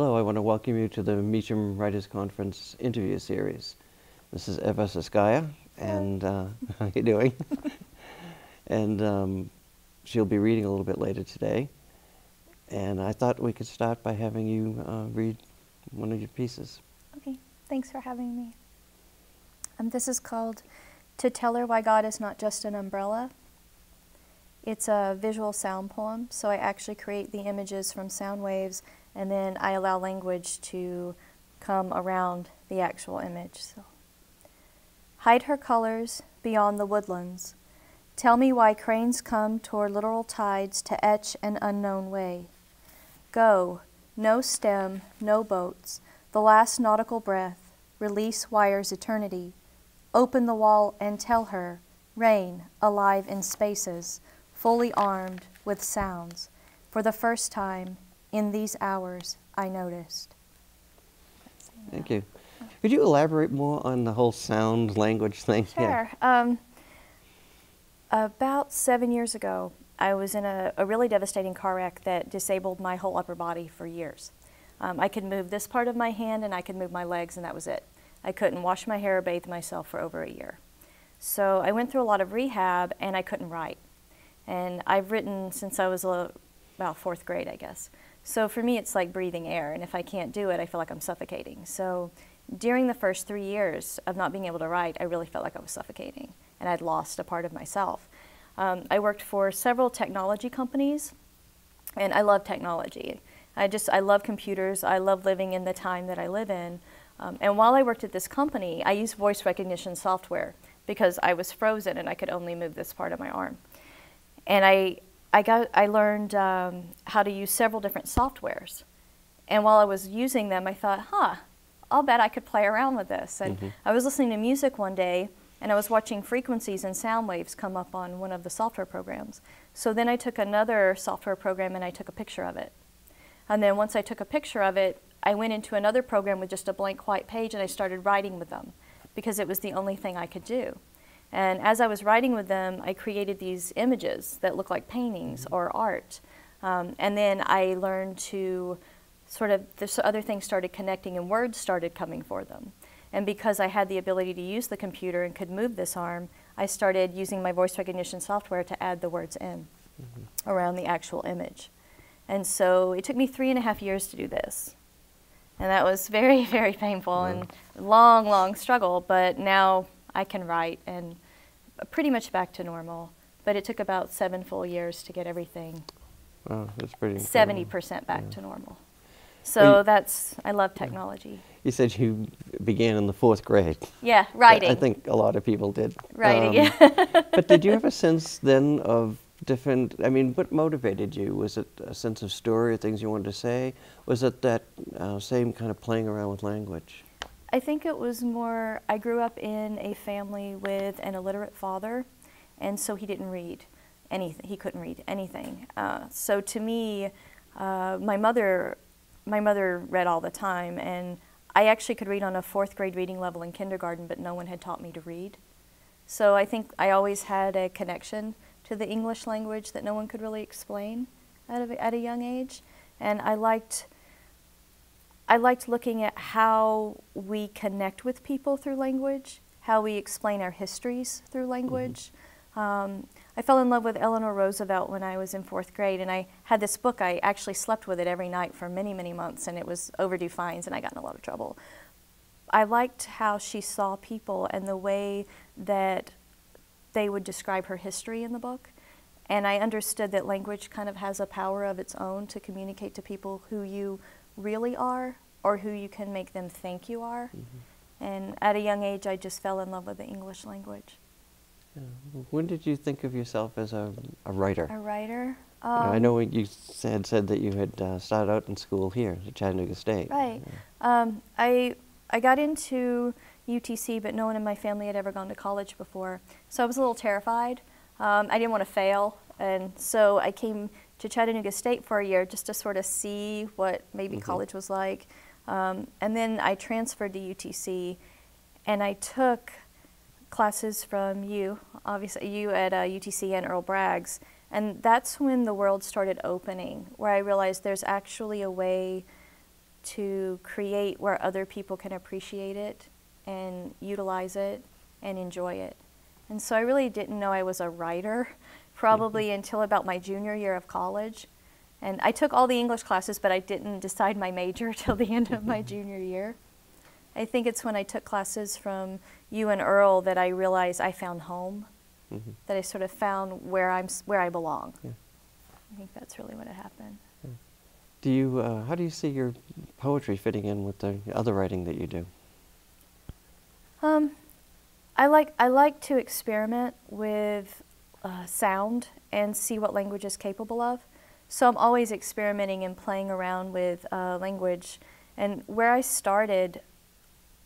Hello, I want to welcome you to the Meacham Writers Conference interview series. This is Eva Saskya, and how are you doing? And she'll be reading a little bit later today. And I thought we could start by having you read one of your pieces. Okay, thanks for having me. This is called To Tell Her Why God Is Not Just an Umbrella. It's a visual sound poem, so I actually create the images from sound waves, and then I allow language to come around the actual image. So, hide her colors beyond the woodlands. Tell me why cranes come toward literal tides to etch an unknown way. Go, no stem, no boats, the last nautical breath, release wires eternity. Open the wall and tell her, rain, alive in spaces, fully armed with sounds. For the first time in these hours, I noticed. Thank you. Could you elaborate more on the whole sound language thing? Sure. Yeah. About 7 years ago, I was in a really devastating car wreck that disabled my whole upper body for years. I could move this part of my hand and I could move my legs, and that was it. I couldn't wash my hair or bathe myself for over a year. So I went through a lot of rehab and I couldn't write. And I've written since I was about fourth grade, I guess. So for me, it's like breathing air, and if I can't do it, I feel like I'm suffocating. So during the first 3 years of not being able to write, I really felt like I was suffocating, and I'd lost a part of myself. I worked for several technology companies, and I love technology. I love computers. I love living in the time that I live in. And while I worked at this company, I used voice recognition software because I was frozen and I could only move this part of my arm. And I learned how to use several different softwares. And while I was using them, I thought, I'll bet I could play around with this. And I was listening to music one day, and I was watching frequencies and sound waves come up on one of the software programs. So then I took another software program and I took a picture of it. And then once I took a picture of it, I went into another program with just a blank white page and I started writing with them because it was the only thing I could do. And as I was writing with them, I created these images that look like paintings or art. And then I learned to this other things started connecting and words started coming for them. And because I had the ability to use the computer and could move this arm, I started using my voice recognition software to add the words in around the actual image. And so it took me 3.5 years to do this. And that was very, very painful and long, long struggle, but now I can write and pretty much back to normal. But it took about 7 full years to get everything. Wow, that's pretty 70% back to normal. So I love technology. You said you began in the 4th grade. Yeah, writing. I think a lot of people did. Writing, yeah. But did you have a sense then of what motivated you? Was it a sense of story or things you wanted to say? Was it that same kind of playing around with language? I think it was more, I grew up in a family with an illiterate father, and so he didn't read anything. He couldn't read anything. So to me, my mother read all the time, and I actually could read on a 4th grade reading level in kindergarten, but no one had taught me to read. So I think I always had a connection to the English language that no one could really explain at a young age. And I liked looking at how we connect with people through language, how we explain our histories through language. I fell in love with Eleanor Roosevelt when I was in 4th grade, and I had this book. I actually slept with it every night for many, many months, and it was overdue fines, and I got in a lot of trouble. I liked how she saw people and the way that they would describe her history in the book. And I understood that language kind of has a power of its own to communicate to people who you really are or who you can make them think you are. And at a young age, I just fell in love with the English language. Yeah. When did you think of yourself as a writer? A writer? I know you said that you had started out in school here at Chattanooga State. Right. Yeah. I got into UTC, but no one in my family had ever gone to college before. So I was a little terrified. I didn't want to fail, and so I came to Chattanooga State for a year just to sort of see what maybe college was like. And then I transferred to UTC, and I took classes from you, obviously you at UTC and Earl Bragg's, and that's when the world started opening, where I realized there's actually a way to create where other people can appreciate it and utilize it and enjoy it. And so I really didn't know I was a writer probably until about my junior year of college. And I took all the English classes, but I didn't decide my major till the end of my junior year. I think it's when I took classes from you and Earl that I realized I found home, that I sort of found where I belong. Yeah. I think that's really what had happened. Yeah. Do you, how do you see your poetry fitting in with the other writing that you do? I like to experiment with sound and see what language is capable of. So I'm always experimenting and playing around with language. And where I started,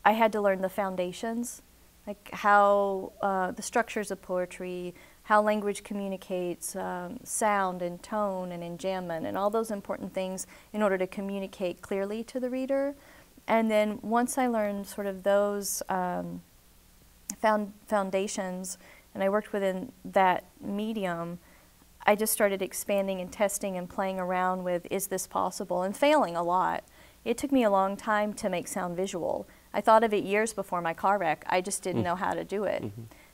I had to learn the foundations, like how the structures of poetry, how language communicates, sound and tone and enjambment and all those important things in order to communicate clearly to the reader. And then once I learned sort of those foundations, and I worked within that medium, I just started expanding and testing and playing around with, is this possible, and failing a lot. It took me a long time to make sound visual. I thought of it years before my car wreck. I just didn't know how to do it.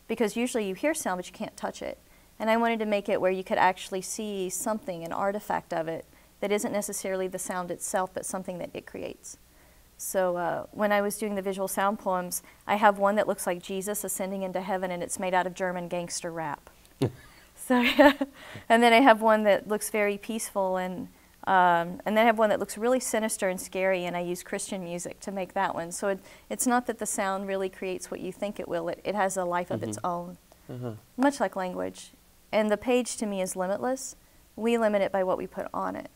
Because usually you hear sound, but you can't touch it. And I wanted to make it where you could actually see something, an artifact of it, that isn't necessarily the sound itself, but something that it creates. So when I was doing the visual sound poems, I have one that looks like Jesus ascending into heaven, and it's made out of German gangster rap. So, yeah. And then I have one that looks very peaceful, and then I have one that looks really sinister and scary, and I use Christian music to make that one. So it's not that the sound really creates what you think it will. It has a life of its own, much like language. And the page to me is limitless. We limit it by what we put on it.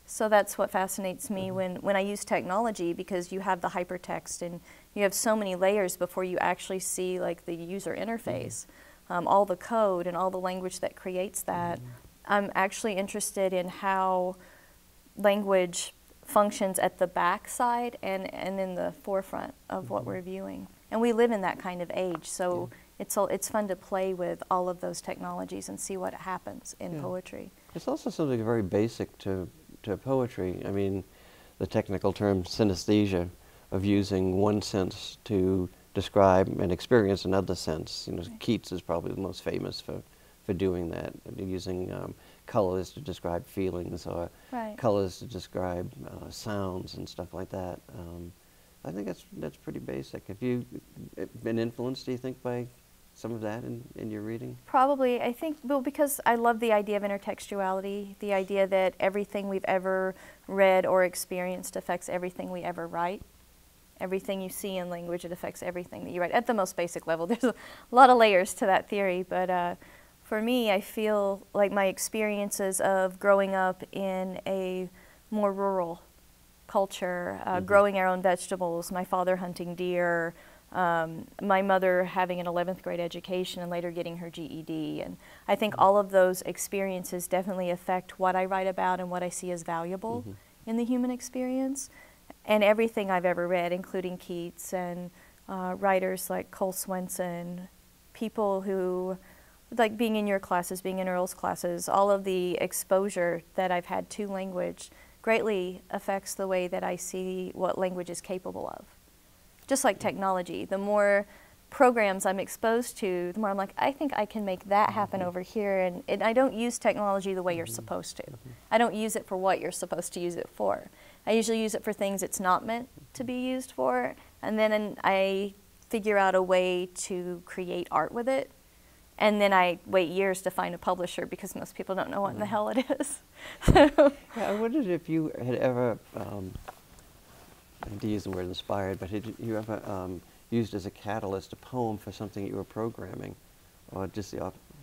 So that's what fascinates me when I use technology, because you have the hypertext and you have so many layers before you actually see like the user interface, all the code and all the language that creates that. I'm actually interested in how language functions at the back side and in the forefront of what we're viewing. And we live in that kind of age, so it's fun to play with all of those technologies and see what happens in poetry. It's also something very basic to poetry. I mean, the technical term synesthesia, of using one sense to describe an experience another sense. You know, Keats is probably the most famous for doing that, using colors to describe feelings, or colors to describe sounds and stuff like that. I think that's pretty basic. Have you been influenced, do you think, by some of that in your reading? Probably. I think, well, because I love the idea of intertextuality, the idea that everything we've ever read or experienced affects everything we ever write. Everything you see in language, it affects everything that you write. At the most basic level, there's a lot of layers to that theory, but for me, I feel like my experiences of growing up in a more rural culture, growing our own vegetables, my father hunting deer, my mother having an 11th grade education and later getting her GED. And I think all of those experiences definitely affect what I write about and what I see as valuable in the human experience. And everything I've ever read, including Keats and writers like Cole Swenson, people who, like being in your classes, being in Earl's classes, all of the exposure that I've had to language greatly affects the way that I see what language is capable of. Just like technology, the more programs I'm exposed to, the more I'm like, I think I can make that happen over here, and I don't use technology the way you're supposed to. I don't use it for what you're supposed to use it for. I usually use it for things it's not meant to be used for, and then I figure out a way to create art with it, and then I wait years to find a publisher because most people don't know what in the hell it is. Yeah, I wondered if you had ever, I hate to use the word inspired, but had you ever used as a catalyst a poem for something you were programming, or just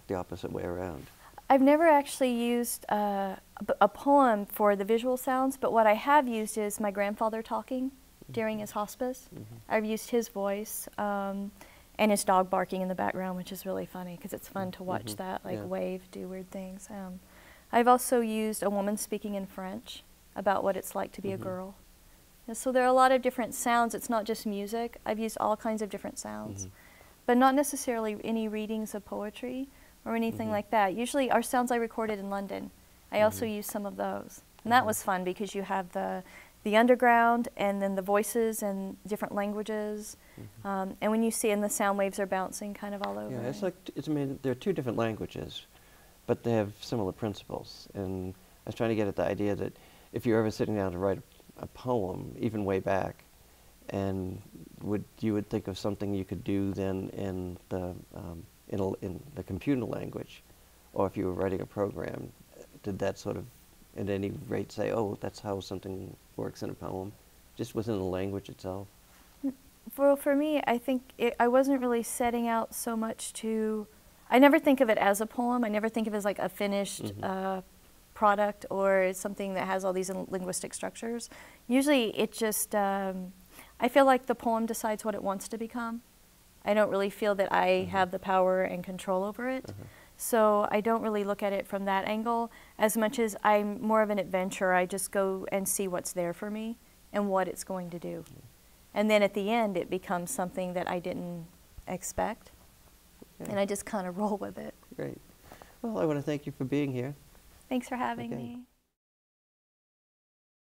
the opposite way around? I've never actually used a poem for the visual sounds, but what I have used is my grandfather talking during his hospice. I've used his voice and his dog barking in the background, which is really funny because it's fun to watch that wave do weird things. I've also used a woman speaking in French about what it's like to be a girl. And so there are a lot of different sounds. It's not just music. I've used all kinds of different sounds, but not necessarily any readings of poetry or anything like that. Usually our sounds I recorded in London, I also used some of those. And that was fun because you have the the underground, and then the voices and different languages. And when you see, and the sound waves are bouncing kind of all over. Yeah, it's like, I mean, there are two different languages, but they have similar principles. And I was trying to get at the idea that if you're ever sitting down to write a poem, even way back, and you would think of something you could do then in the computer language, or if you were writing a program, did that sort of at any rate say, oh, that's how something works in a poem, just within the language itself? For me, I think I wasn't really setting out so much to, I never think of it as a poem. I never think of it as like a finished product or something that has all these linguistic structures. Usually it just, I feel like the poem decides what it wants to become. I don't really feel that I have the power and control over it. So I don't really look at it from that angle as much as I'm more of an adventurer. I just go and see what's there for me and what it's going to do. And then at the end, it becomes something that I didn't expect. And I just kind of roll with it. Great. Well, I want to thank you for being here. Thanks for having me.